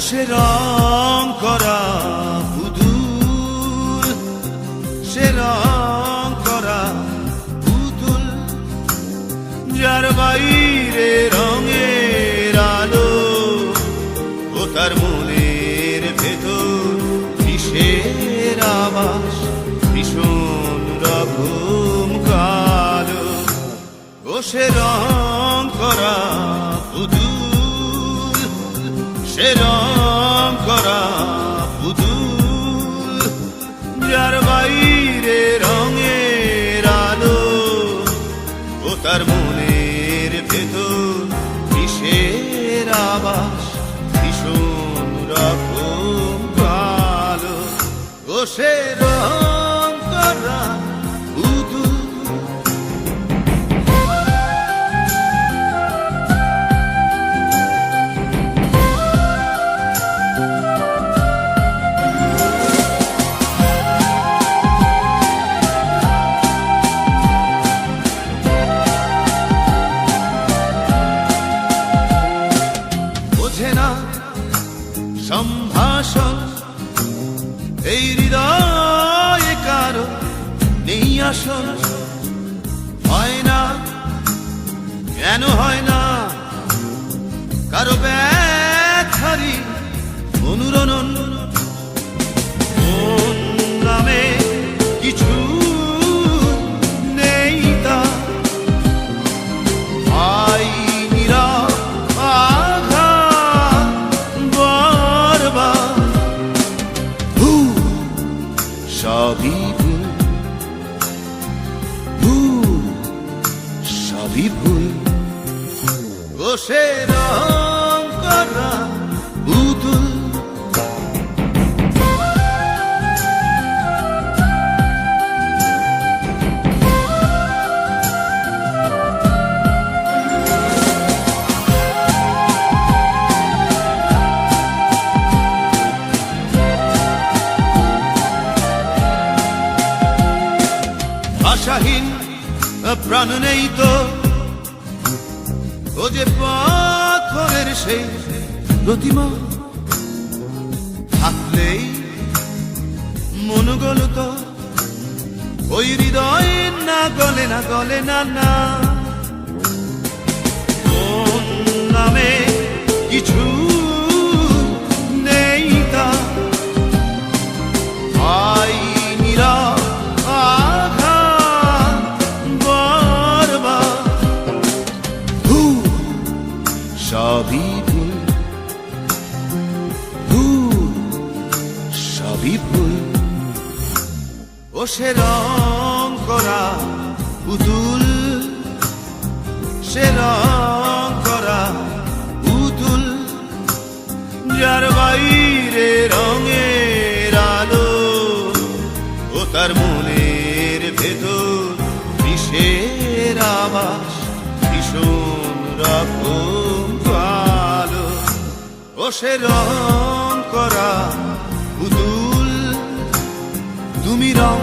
সে রং করা পুতুল, সে রং করা পুতুল, যার বাইরে রঙের আলো ও তার মনের ভেতর কিসের আবাস ভীষণ রকম কালো। ও সে রং করা পুতুল, সে রং করা পুতুল, যার বাইরে রঙের আলো ও তার মনের ভেতর কিসের আবাস ভীষণ রকম কালো। ও সে রং করা পুতুল। সম্ভাষণ এই হৃদয়ে কারো নেই আসন, হয় না কেন হয় না কারো ব্যথারি অনুরণন। মন নামে কিছু নেই তা সবই ভুল, সবই ভুল। ও সে রং করা পুতুল। আশাহীন প্রাণ নেই তো, ও যে পাথরের সেই প্রতিমা, থাকলেই মন গলত ওই হৃদয় না গলে না গলে না না। মন নামে কিছু নেই তা সবই ভুল, সবই ভুল। ও সে রং করা পুতুল, সে রং করা পুতুল, যার বাইরে রঙের আলো ও তার মনের ভেতর কিসের আবাস ভীষণ রকম কালো। ও সে রং করা পুতুল, তুমি রং